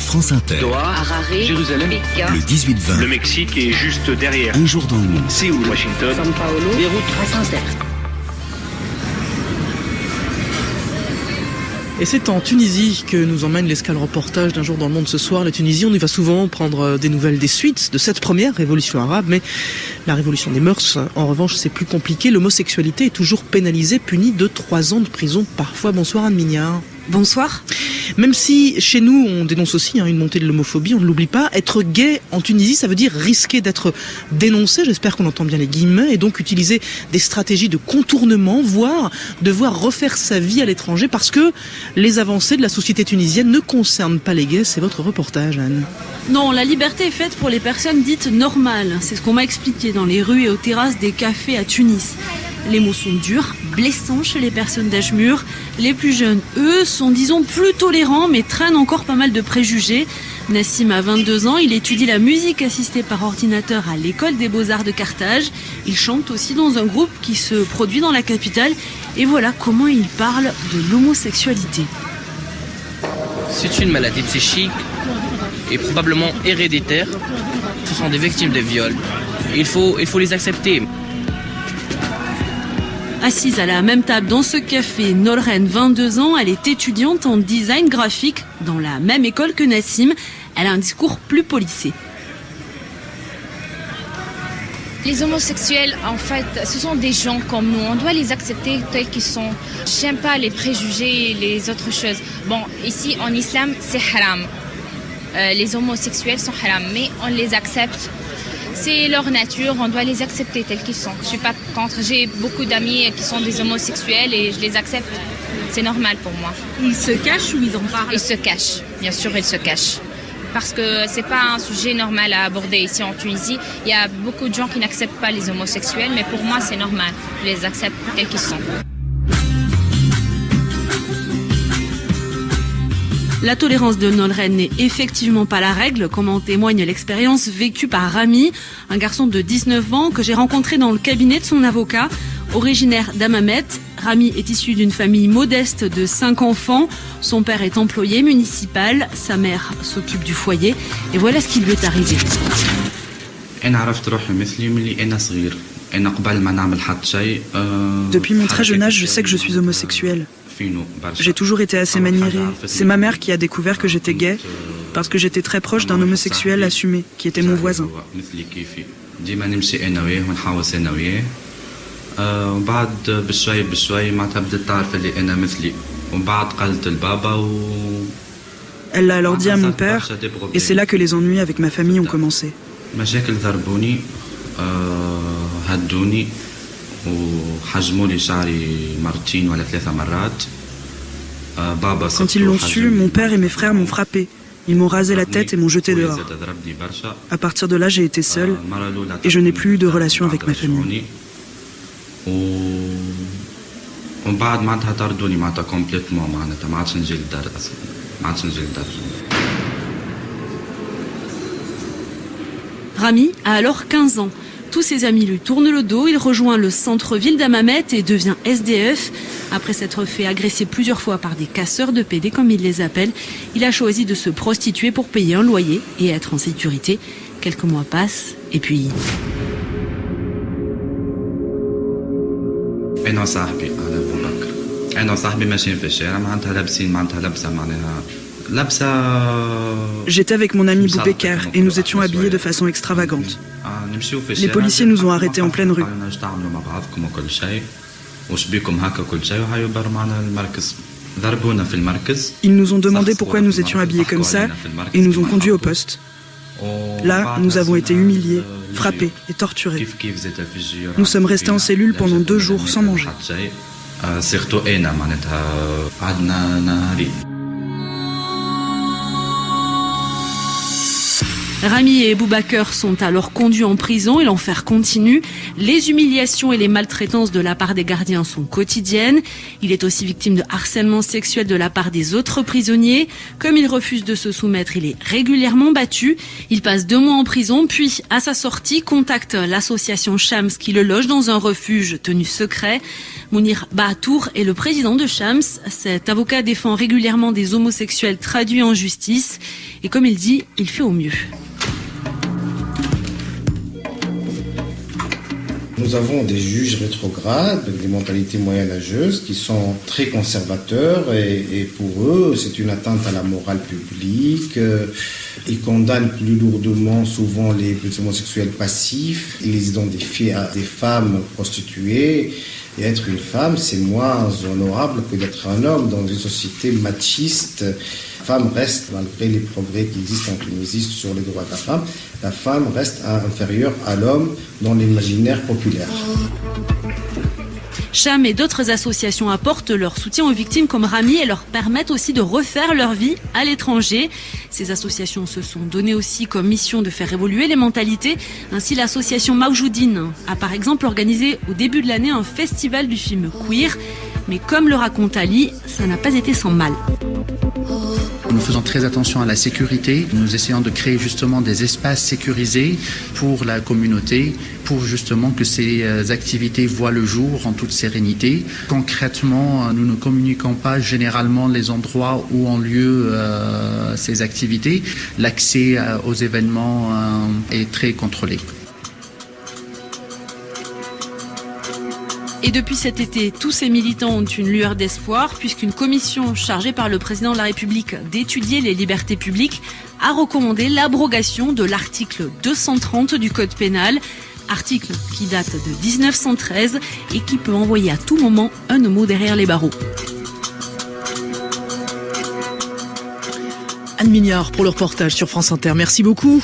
France Inter. Doha, Harare, Jérusalem, Pékin, Le 18-20. le Mexique est juste derrière. Un jour dans le monde. Séoul, Washington, São Paulo, Beyrouth. France Inter. Et c'est en Tunisie que nous emmène l'escale reportage d'Un jour dans le monde ce soir. La Tunisie, on y va souvent prendre des nouvelles des suites de cette première révolution arabe, mais la révolution des mœurs, en revanche, c'est plus compliqué. L'homosexualité est toujours pénalisée, punie de 3 ans de prison parfois. Bonsoir Anne Mignard. Bonsoir. Même si chez nous on dénonce aussi une montée de l'homophobie, on ne l'oublie pas, être gay en Tunisie, ça veut dire risquer d'être dénoncé, j'espère qu'on entend bien les guillemets, et donc utiliser des stratégies de contournement, voire devoir refaire sa vie à l'étranger parce que les avancées de la société tunisienne ne concernent pas les gays. C'est votre reportage, Anne. Non, la liberté est faite pour les personnes dites normales. C'est ce qu'on m'a expliqué dans les rues et aux terrasses des cafés à Tunis. Les mots sont durs, blessants chez les personnes d'âge mûr. Les plus jeunes, eux, sont disons plus tolérants mais traînent encore pas mal de préjugés. Nassim a 22 ans, il étudie la musique assistée par ordinateur à l'école des beaux-arts de Carthage. Il chante aussi dans un groupe qui se produit dans la capitale. Et voilà comment il parle de l'homosexualité. C'est une maladie psychique et probablement héréditaire. Ce sont des victimes de viols. Il faut les accepter. Assise à la même table dans ce café, Nolren, 22 ans, elle est étudiante en design graphique dans la même école que Nassim. Elle a un discours plus policé. Les homosexuels, en fait, ce sont des gens comme nous. On doit les accepter tels qu'ils sont. J'aime pas les préjugés et les autres choses. Bon, ici, en islam, c'est haram. Les homosexuels sont haram, mais on les accepte. C'est leur nature, on doit les accepter tels qu'ils sont. Je suis pas contre. J'ai beaucoup d'amis qui sont des homosexuels et je les accepte. C'est normal pour moi. Ils se cachent ou ils en parlent? Ils se cachent. Bien sûr, ils se cachent. Parce que c'est pas un sujet normal à aborder ici en Tunisie. Il y a beaucoup de gens qui n'acceptent pas les homosexuels, mais pour moi, c'est normal. Je les accepte tels qu'ils sont. La tolérance de Nolren n'est effectivement pas la règle, comme en témoigne l'expérience vécue par Rami, un garçon de 19 ans que j'ai rencontré dans le cabinet de son avocat. Originaire d'Hammamet, Rami est issu d'une famille modeste de 5 enfants. Son père est employé municipal, sa mère s'occupe du foyer. Et voilà ce qui lui est arrivé. Depuis mon très jeune âge, je sais que je suis homosexuel. J'ai toujours été assez maniéré. C'est ma mère qui a découvert que j'étais gay parce que j'étais très proche d'un homosexuel assumé, qui était mon voisin. Elle l'a alors dit à mon père, et c'est là que les ennuis avec ma famille ont commencé. Quand ils l'ont su, mon père et mes frères m'ont frappé. Ils m'ont rasé la tête et m'ont jeté dehors. À partir de là, j'ai été seul et je n'ai plus eu de relation avec ma famille. Rami a alors 15 ans. Tous ses amis lui tournent le dos, il rejoint le centre-ville d'Hammamet et devient SDF. Après s'être fait agresser plusieurs fois par des casseurs de PD, comme il les appelle, il a choisi de se prostituer pour payer un loyer et être en sécurité. Quelques mois passent, et puis... J'étais avec mon ami Boubacar et nous étions habillés de façon extravagante. Les policiers nous ont arrêtés en pleine rue. Ils nous ont demandé pourquoi nous étions habillés comme ça et nous ont conduits au poste. Là, nous avons été humiliés, frappés et torturés. Nous sommes restés en cellule pendant 2 jours sans manger. Rami et Boubacar sont alors conduits en prison et l'enfer continue. Les humiliations et les maltraitances de la part des gardiens sont quotidiennes. Il est aussi victime de harcèlement sexuel de la part des autres prisonniers. Comme il refuse de se soumettre, il est régulièrement battu. Il passe 2 mois en prison, puis à sa sortie, contacte l'association Shams qui le loge dans un refuge tenu secret. Mounir Bahatour est le président de Shams. Cet avocat défend régulièrement des homosexuels traduits en justice. Et comme il dit, il fait au mieux. Nous avons des juges rétrogrades, des mentalités moyenâgeuses qui sont très conservateurs et pour eux, c'est une atteinte à la morale publique. Ils condamnent plus lourdement souvent les homosexuels passifs. Ils les identifient à des femmes prostituées. Et être une femme, c'est moins honorable que d'être un homme dans une société machiste. La femme reste, malgré les progrès qui existent en Tunisie sur les droits de la femme reste inférieure à l'homme dans l'imaginaire populaire. Cham et d'autres associations apportent leur soutien aux victimes comme Rami et leur permettent aussi de refaire leur vie à l'étranger. Ces associations se sont données aussi comme mission de faire évoluer les mentalités. Ainsi, l'association Mawjoudine a par exemple organisé au début de l'année un festival du film queer. Mais comme le raconte Ali, ça n'a pas été sans mal. Nous faisons très attention à la sécurité. Nous essayons de créer justement des espaces sécurisés pour la communauté, pour justement que ces activités voient le jour en toute sérénité. Concrètement, nous ne communiquons pas généralement les endroits où ont lieu ces activités. L'accès aux événements est très contrôlé. Et depuis cet été, tous ces militants ont une lueur d'espoir puisqu'une commission chargée par le président de la République d'étudier les libertés publiques a recommandé l'abrogation de l'article 230 du Code pénal, article qui date de 1913 et qui peut envoyer à tout moment un homo derrière les barreaux. Anne Mignard pour le reportage sur France Inter. Merci beaucoup.